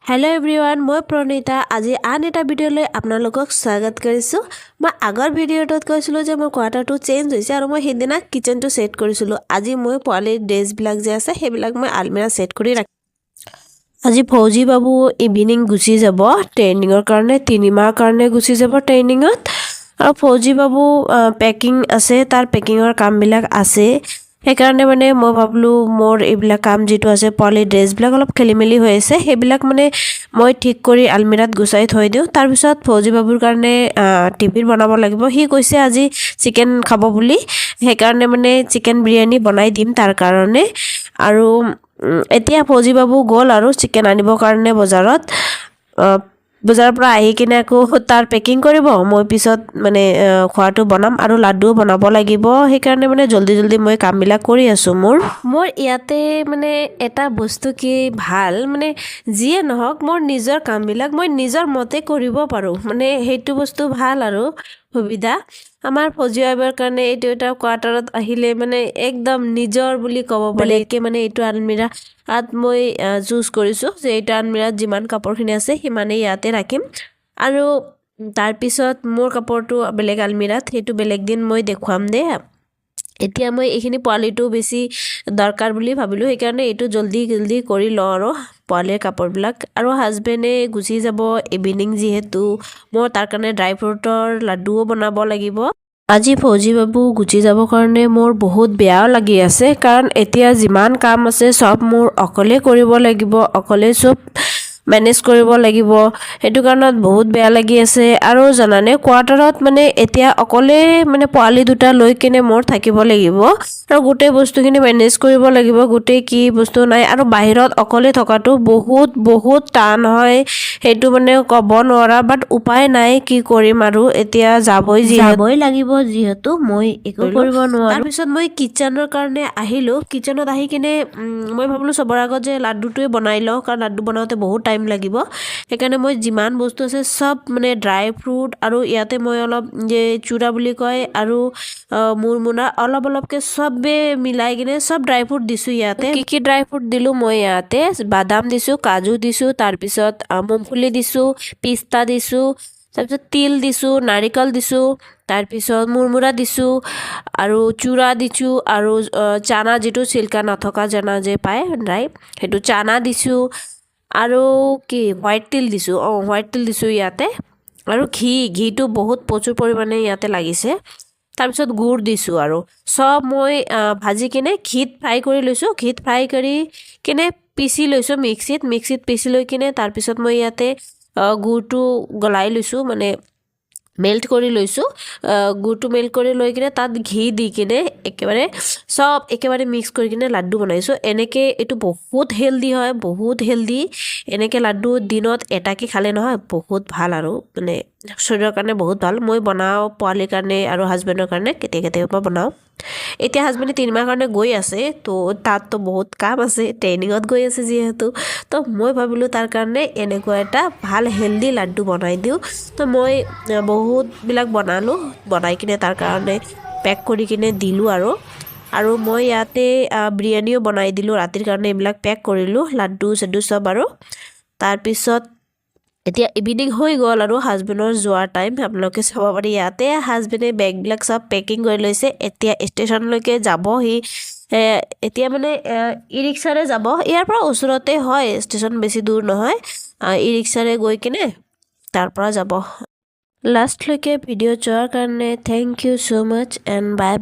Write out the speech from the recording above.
Hello everyone मैं प्रणीता आज आन एटा भिडिओले आपनालोকক स्वागत करिसु। मैं आगर भिडिओटत কৈছিলো যে মই কোৱাটাৰটো চেঞ্জ হৈছে আৰু মই হেদিনা কিচেনটো সেট কৰিছিলো। আজি মই পোৱালি ড্ৰেছ বিলাক যে আছে হেবিলাক মই আলমিৰা সেট কৰি ৰাখি আজি ফৌজি বাবু ইভিনিং গুছি যাব ট্ৰেইনিংৰ কাৰণে 3 মাহ কাৰণে গুছি যাব ট্ৰেইনিংত আৰু ফৌজি বাবু পেকিং আছে তাৰ পেকিংৰ কাম বিলাক আছে সেইকাৰণে মানে মই ভাবলো মোৰ এইবিলাক কাম যেটো আছে পলি ড্ৰেছ বিলাক অলপ খেলিমেলি হৈ আছে হেবিলাক মানে মই ঠিক কৰি আলমিৰাত গুছাই থৈ দিও তাৰ পিছত ফৌজি বাবুৰ কাৰণে টিফিন বনাব লাগিব হি কৈছে আজি চিকেন খাব বুলি সেইকাৰণে মানে চিকেন বিৰিয়ানী বনাই দিম তাৰ কাৰণে আৰু এতিয়া ফৌজি বাবু গল আৰু চিকেন আনিবৰ কাৰণে বজাৰত বজাৰৰ পৰা আহি কিনে আকৌ তাৰ পেকিং কৰিব মই পিছত মানে খোৱাটো বনাম আৰু লাড্ডু বনাব লাগিব সেইকাৰণে মানে জলদি মই কামবিলাক কৰি আছো মোৰ ইয়াতে মানে এটা বস্তু কি ভাল মানে যিয়ে নহক মোৰ নিজৰ কামবিলাক মই নিজৰ মতে কৰিব পাৰো মানে হেতু বস্তু ভাল আৰু সুবিধা আমাৰ ফৌজিয়াবৰ কাৰণে এইটো এটা কোৱাৰ্টাৰত আহিলে মানে একদম নিজৰ বুলি ক'ব পাৰি কে মানে এইটো আলমিৰা আত মই চুজ কৰিছো যে এইটো আলমিৰাত যিমান কাপোৰখিনি আছে হিমানে ইয়াতে ৰাখিম আৰু তাৰ পিছত মোৰ কাপোৰটো বেলেগ আলমিৰাত হেতু বেলেগ দিন মই দেখুৱাম দে এতিয়া মই এইখিনি পোৱালিটো বেছি দৰকাৰ বুলি ভাবিলো সেইকাৰণে এইটো জলদি কৰি ল আৰু পোৱালিৰ কাপোৰবিলাক আৰু হাজবেণ্ডে গুছি যাব ইভিনিং যিহেতু মই তাৰ কাৰণে ড্ৰাই ফ্ৰুটৰ লাড্ডুও বনাব লাগিব আজি ফৌজি বাবু গুছি যাব কাৰণে মোৰ বহুত বেয়াও লাগি আছে কাৰণ এতিয়া যিমান কাম আছে সব মোৰ অকলে কৰিব লাগিব অকলে সব মেনেজ কৰিব লাগিব হেতু কাৰণত বহুত বেয়া লাগি আছে আৰু জানানে কোৱাৰ্টাৰত মানে এতিয়া অকলে মানে পোৱালি দুটা লৈ কিনে মোৰ থাকিব লাগিব আৰু গোটে বস্তুখিনি মেনেজ কৰিব লাগিব গোটে কি বস্তু নাই আৰু বাহিৰত অকলে থকাটো বহুত টান হয় হেতু মানে ক'ব নোৱাৰা বাট উপায় নাই কি কৰিম আৰু এতিয়া যাবই লাগিব যিহেতু মই একো কৰিব নোৱাৰো তাৰ পিছত মই কিচেনৰ কাৰণে আহিলো কিচেনত আহি কিনে মই ভাবলো সবৰ আগত যে লাড্ডুটোৱে বনাই লও কাৰণ লাড্ডু বনাওতে বহুত টাইম লাগিব সেইকাৰণে মই যিমান বস্তু আছে সব মানে ড্ৰাই ফ্ৰুট আৰু ইয়াতে মই অলপ যে চুৰা বুলি কয় আৰু মুৰমুনা অলপকে সবে মিলাই কিনে সব ড্ৰাই ফ্ৰুট দিছো ইয়াতে কি ড্ৰাই ফ্ৰুট দিলো মই ইয়াতে বাদাম দিছো কাজু দিছো তাৰ পিছত মুমফুলি দিছো পিস্তা দিছো তাৰপিছত তিল দিছো নাৰিকল দিছো তাৰ পিছত মুৰমুৰা দিছো আৰু চুৰা দিছো আৰু চানা যেটো চিলকা নথকা জানা যে পায় ড্ৰাই হেতু চানা দিছো আৰু কি হোৱাইট তিল দিছো হোৱাইট তিল দিছো ইয়াতে আৰু ঘিটো বহুত প্ৰচুৰ পৰিমাণে ইয়াতে লাগিছে তাৰ পিছত গুড় দিছো আৰু সব মই ভাজি কিনে ঘিত ফ্ৰাই কৰি লৈছো ঘিত ফ্ৰাই কৰি কিনে পিছি লৈছো মিক্সিত পিছি লৈ কিনে তাৰ পিছত মই ইয়াতে গুড়টো গলাই লৈছো মানে মেল্ট কৰি লৈছো গুড়টো মেল্ট কৰি লৈ কিনে তাত ঘি দি কিনে একেবাৰে মিক্স কৰি কিনে লাড্ডু বনাইছো এনেকে এটো বহুত হেলদি হয় বহুত হেলদি এনেকে লাড্ডু দিনত এটাকে খালে নহয় বহুত ভাল আৰু মানে শৰীৰৰ কাৰণে বহুত ভাল মই বনাও পোৱালিৰ কাৰণে আৰু হাজবেণ্ডৰ কাৰণে কেতিয়াবা বনাও এতিয়া হাজবেণ্ডে 3 মাহ কাৰণে গৈ আছে তো তাততো বহুত কাম আছে ট্ৰেইনিংত গৈ আছে যিহেতু তো মই ভাবিলো তাৰ কাৰণে এনেকুৱা এটা ভাল হেলদি লাড্ডু বনাই দিও তো মই বহুত বিলাক বনাই কিনে তাৰ কাৰণে পেক কৰি কিনে দিলো আৰু মই ইয়াতে বিৰিয়ানীও বনাই দিলো ৰাতিৰ কাৰণে এইবিলাক পেক কৰিলো লাড্ডু সদু সব আৰু তাৰ পিছত এতিয়া ইভিনিং হৈ গল আৰু হাজবেণ্ডৰ যোৱাৰ টাইম আপোনালোকে চাব পাৰি ইয়াতে হাজবেণ্ডে বেগবিলাক সব পেকিং কৰি লৈছে এতিয়া ষ্টেচনলৈকে যাব হি এতিয়া মানে ই-ৰিক্সাৰে যাব ইয়াৰ পৰা ওচৰতে হয় ষ্টেচন বেছি দূৰ নহয় ই-ৰিক্সাৰে গৈ কিনে তাৰ পৰা যাব লাষ্টলৈকে ভিডিঅ' চোৱাৰ কাৰণে thank you so much and by